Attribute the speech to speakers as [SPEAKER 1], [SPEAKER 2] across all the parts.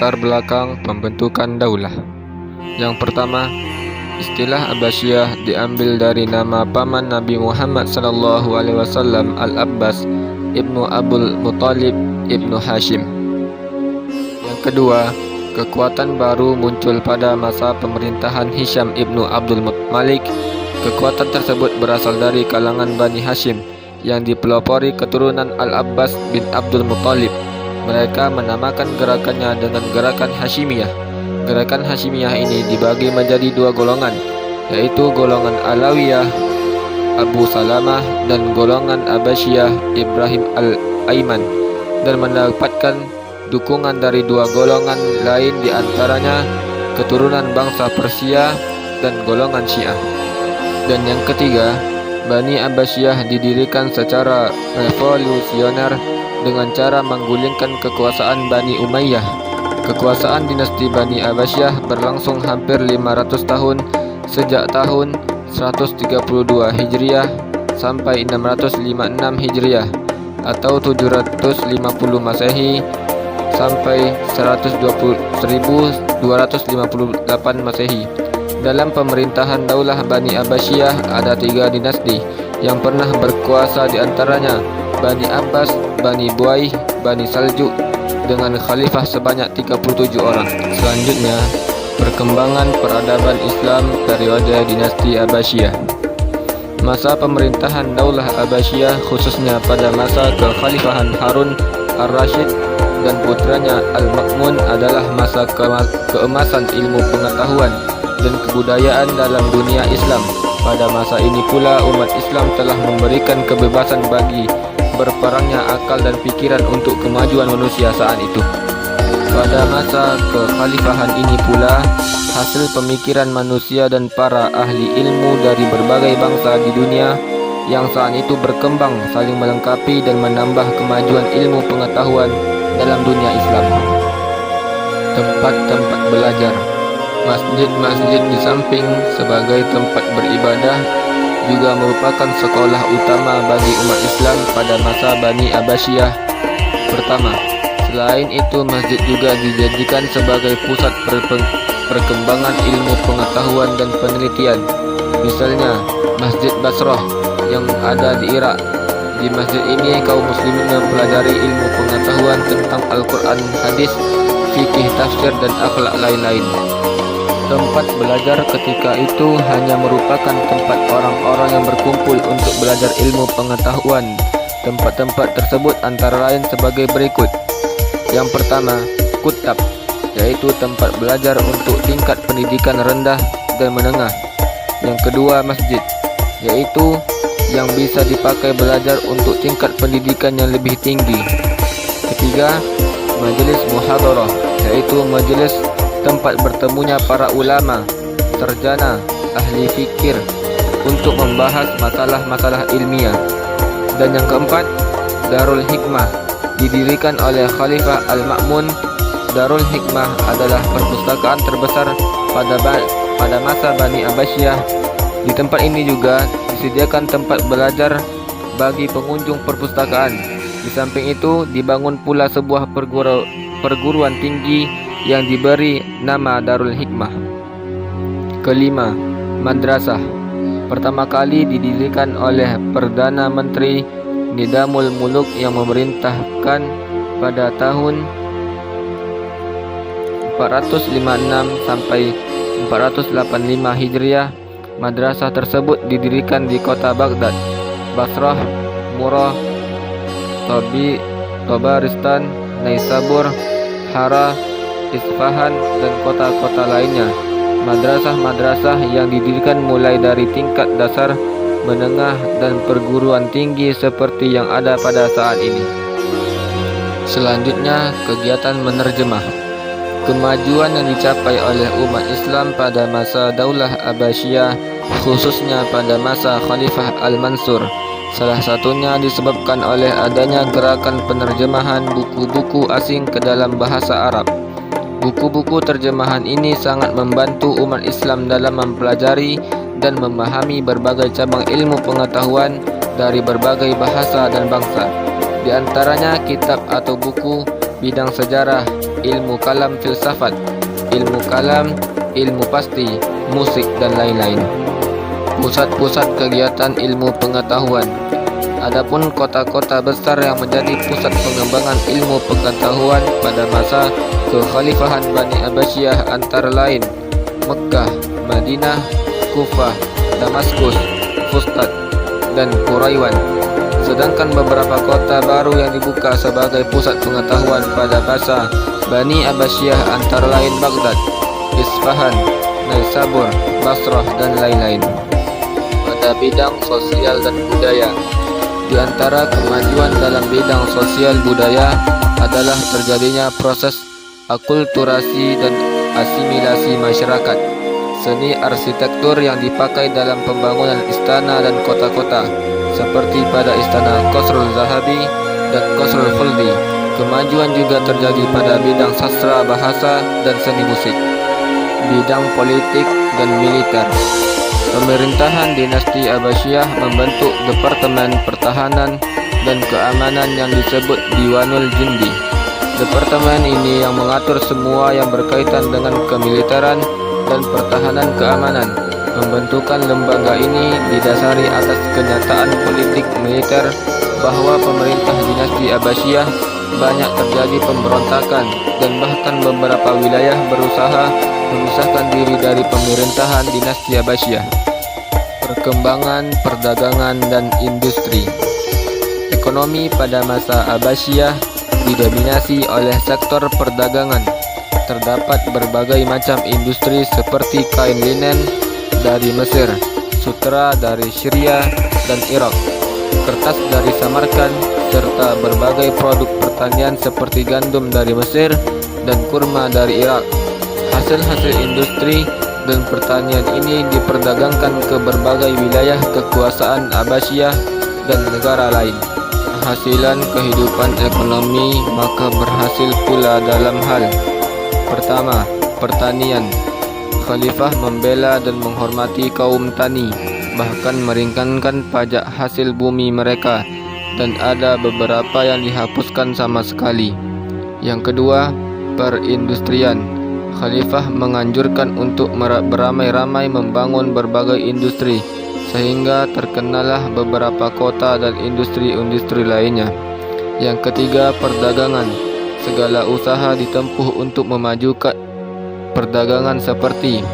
[SPEAKER 1] latar belakang pembentukan daulah. Yang pertama, istilah Abbasiyah diambil dari nama paman Nabi Muhammad SAW, Al-Abbas ibnu Abdul Muthalib ibnu Hashim. Yang kedua, kekuatan baru muncul pada masa pemerintahan Hisham ibnu Abdul Malik. Kekuatan tersebut berasal dari kalangan Bani Hashim yang dipelopori keturunan Al-Abbas bin Abdul Muthalib. Mereka menamakan gerakannya dengan gerakan Hashimiyah. Gerakan Hashimiyah ini dibagi menjadi dua golongan, yaitu golongan Alawiyah Abu Salamah dan golongan Abbasiyah Ibrahim Al-Aiman, dan mendapatkan dukungan dari dua golongan lain, diantaranya keturunan bangsa Persia dan golongan Syiah. Dan yang ketiga, Bani Abbasiyah didirikan secara revolusioner dengan cara menggulingkan kekuasaan Bani Umayyah. Kekuasaan dinasti Bani Abbasiyah berlangsung hampir 500 tahun, sejak tahun 132 Hijriah sampai 656 Hijriah atau 750 Masehi sampai 1258 Masehi. Dalam pemerintahan Daulah Bani Abbasiyah ada 3 dinasti yang pernah berkuasa, diantaranya Bani Abbas, Bani Buaih, Bani Saljuk, dengan khalifah sebanyak 37 orang. Selanjutnya, perkembangan peradaban Islam periode dinasti Abbasiyah. Masa pemerintahan Daulah Abbasiyah, khususnya pada masa kekhalifahan Harun Ar-Rasyid dan putranya Al-Ma'mun, adalah masa keemasan ilmu pengetahuan dan kebudayaan dalam dunia Islam. Pada masa ini pula umat Islam telah memberikan kebebasan bagi berperangnya akal dan pikiran untuk kemajuan manusia saat itu. Pada masa kekhalifahan ini pula, hasil pemikiran manusia dan para ahli ilmu dari berbagai bangsa di dunia yang saat itu berkembang saling melengkapi dan menambah kemajuan ilmu pengetahuan dalam dunia Islam. Tempat-tempat belajar. Masjid-masjid di samping sebagai tempat beribadah juga merupakan sekolah utama bagi umat Islam pada masa Bani Abbasiyah pertama. Selain itu, masjid juga dijadikan sebagai pusat perkembangan ilmu pengetahuan dan penelitian. Misalnya, Masjid Basrah yang ada di Irak. Di masjid ini kaum muslimin mempelajari ilmu pengetahuan tentang Al-Quran, hadis, fikih, tafsir, dan akhlak lain-lain. Tempat belajar ketika itu hanya merupakan tempat orang-orang yang berkumpul untuk belajar ilmu pengetahuan. Tempat-tempat tersebut antara lain sebagai berikut. Yang pertama, kutab, yaitu tempat belajar untuk tingkat pendidikan rendah dan menengah. Yang kedua, masjid, yaitu yang bisa dipakai belajar untuk tingkat pendidikan yang lebih tinggi. Ketiga, majelis muhadarah, yaitu majelis tempat bertemunya para ulama, sarjana, ahli fikir untuk membahas masalah-masalah ilmiah. Dan yang keempat, Darul Hikmah, didirikan oleh Khalifah Al-Ma'mun. Darul Hikmah adalah perpustakaan terbesar pada masa Bani Abbasiyah. Di tempat ini juga disediakan tempat belajar bagi pengunjung perpustakaan. Di samping itu, dibangun pula sebuah perguruan tinggi yang diberi nama Darul Hikmah. Kelima, madrasah. Pertama kali didirikan oleh Perdana Menteri Nidamul Muluk yang memerintahkan pada tahun 456 sampai 485 Hijriah. Madrasah tersebut didirikan di kota Baghdad, Basrah, Murrah, Tabaristan, Naisabur, Hara, Isfahan, dan kota-kota lainnya. Madrasah-madrasah yang didirikan mulai dari tingkat dasar, menengah, dan perguruan tinggi seperti yang ada pada saat ini. Selanjutnya, kegiatan menerjemah. Kemajuan yang dicapai oleh umat Islam pada masa Daulah Abbasiyah, khususnya pada masa Khalifah Al-Mansur, salah satunya disebabkan oleh adanya gerakan penerjemahan buku-buku asing ke dalam bahasa Arab. Buku-buku terjemahan ini sangat membantu umat Islam dalam mempelajari dan memahami berbagai cabang ilmu pengetahuan dari berbagai bahasa dan bangsa. Di antaranya kitab atau buku bidang sejarah, ilmu kalam filsafat, ilmu kalam, ilmu pasti, musik, dan lain-lain. Pusat-pusat kegiatan ilmu pengetahuan. Adapun kota-kota besar yang menjadi pusat pengembangan ilmu pengetahuan pada masa kekhalifahan Bani Abbasiyah antara lain Mekkah, Madinah, Kufah, Damaskus, Fustat, dan Quraiwan. Sedangkan beberapa kota baru yang dibuka sebagai pusat pengetahuan pada masa Bani Abbasiyah antara lain Baghdad, Isfahan, Naisabur, Basrah, dan lain-lain. Pada bidang sosial dan budaya, di antara kemajuan dalam bidang sosial budaya adalah terjadinya proses akulturasi dan asimilasi masyarakat. Seni arsitektur yang dipakai dalam pembangunan istana dan kota-kota, seperti pada istana Qasrul Zahabi dan Qasrul Khuldi. Kemajuan juga terjadi pada bidang sastra bahasa dan seni musik. Bidang politik dan militer. Pemerintahan dinasti Abbasiyah membentuk Departemen Pertahanan dan Keamanan yang disebut Diwanul Jundi. Departemen ini yang mengatur semua yang berkaitan dengan kemiliteran dan pertahanan keamanan. Pembentukan lembaga ini didasari atas kenyataan politik militer bahwa pemerintah dinasti Abbasiyah banyak terjadi pemberontakan dan bahkan beberapa wilayah berusaha memisahkan diri dari pemerintahan dinasti Abbasiyah. Perkembangan perdagangan dan industri. Ekonomi pada masa Abbasiyah didominasi oleh sektor perdagangan. Terdapat berbagai macam industri seperti kain linen dari Mesir, sutra dari Syria dan Irak, kertas dari Samarkand, serta berbagai produk pertanian seperti gandum dari Mesir dan kurma dari Irak. Hasil-hasil industri dan pertanian ini diperdagangkan ke berbagai wilayah kekuasaan Abbasiyah dan negara lain. Hasilan kehidupan ekonomi maka berhasil pula dalam hal pertama, pertanian. Khalifah membela dan menghormati kaum tani, bahkan meringankan pajak hasil bumi mereka, dan ada beberapa yang dihapuskan sama sekali. Yang kedua, perindustrian. Khalifah menganjurkan untuk beramai-ramai membangun berbagai industri, sehingga terkenalah beberapa kota dan industri-industri lainnya. Yang ketiga, perdagangan. Segala usaha ditempuh untuk memajukan perdagangan seperti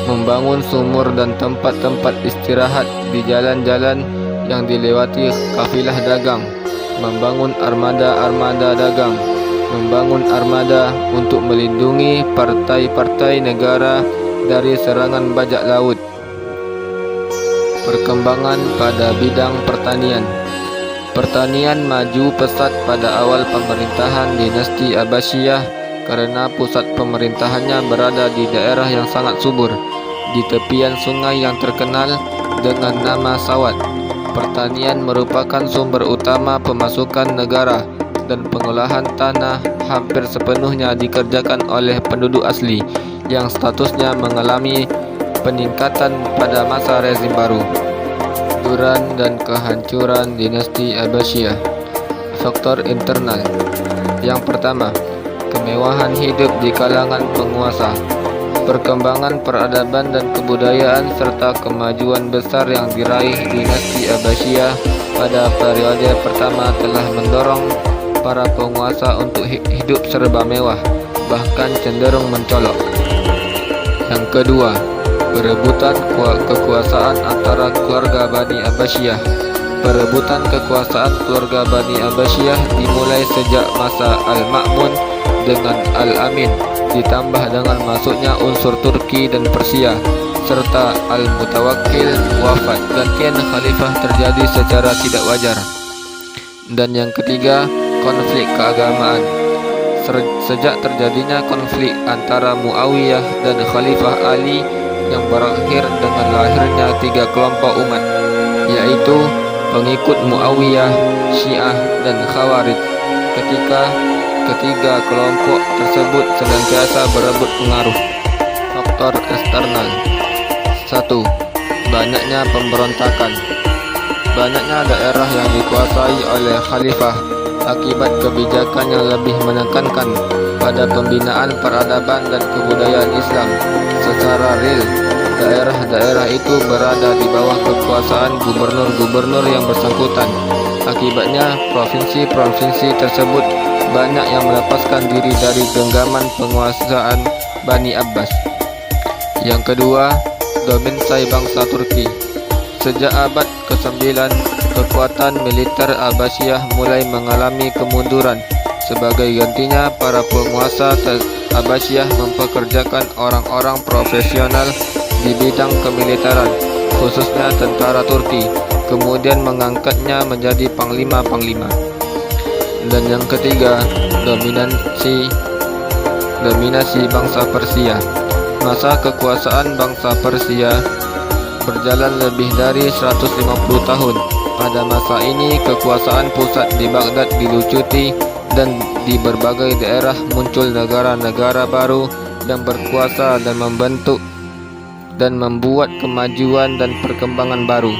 [SPEAKER 1] membangun sumur dan tempat-tempat istirahat di jalan-jalan yang dilewati kafilah dagang, membangun armada-armada dagang, membangun armada untuk melindungi partai-partai negara dari serangan bajak laut. Perkembangan pada bidang pertanian. Pertanian maju pesat pada awal pemerintahan dinasti Abbasiyah karena pusat pemerintahannya berada di daerah yang sangat subur, di tepian sungai yang terkenal dengan nama Sawat. Pertanian merupakan sumber utama pemasukan negara, dan pengolahan tanah hampir sepenuhnya dikerjakan oleh penduduk asli yang statusnya mengalami peningkatan pada masa rezim baru. Kehancuran dan kehancuran dinasti Abbasiyah. Faktor internal. Yang pertama, kemewahan hidup di kalangan penguasa. Perkembangan peradaban dan kebudayaan serta kemajuan besar yang diraih dinasti Abbasiyah pada periode pertama telah mendorong para penguasa untuk hidup serba mewah, bahkan cenderung mencolok. Yang kedua, perebutan kekuasaan antara keluarga Bani Abbasiyah. Perebutan kekuasaan keluarga Bani Abbasiyah dimulai sejak masa Al-Ma'mun dengan Al-Amin, ditambah dengan masuknya unsur Turki dan Persia, serta Al-Mutawakkil wafat. Gantian khalifah terjadi secara tidak wajar. Dan yang ketiga, konflik keagamaan. Sejak terjadinya konflik antara Muawiyah dan Khalifah Ali yang berakhir dengan lahirnya tiga kelompok umat, yaitu pengikut Muawiyah, Syiah, dan Khawarij. Ketiga kelompok tersebut senantiasa berebut pengaruh. Faktor eksternal. 1. Banyaknya pemberontakan. Banyaknya daerah yang dikuasai oleh khalifah akibat kebijakan yang lebih menekankan pada pembinaan peradaban dan kebudayaan Islam. Secara real, daerah-daerah itu berada di bawah kekuasaan gubernur-gubernur yang bersangkutan. Akibatnya, provinsi-provinsi tersebut banyak yang melepaskan diri dari genggaman penguasaan Bani Abbas. Yang kedua, dominasi bangsa Turki. Sejak abad ke-9, kekuatan militer Abbasiyah mulai mengalami kemunduran. Sebagai gantinya, para penguasa Abbasiyah mempekerjakan orang-orang profesional di bidang kemiliteran, khususnya tentara Turki, kemudian mengangkatnya menjadi panglima-panglima. Dan yang ketiga, dominasi bangsa Persia. Masa kekuasaan bangsa Persia berjalan lebih dari 150 tahun. Pada masa ini, kekuasaan pusat di Baghdad dilucuti dan di berbagai daerah muncul negara-negara baru yang berkuasa dan membentuk dan membuat kemajuan dan perkembangan baru.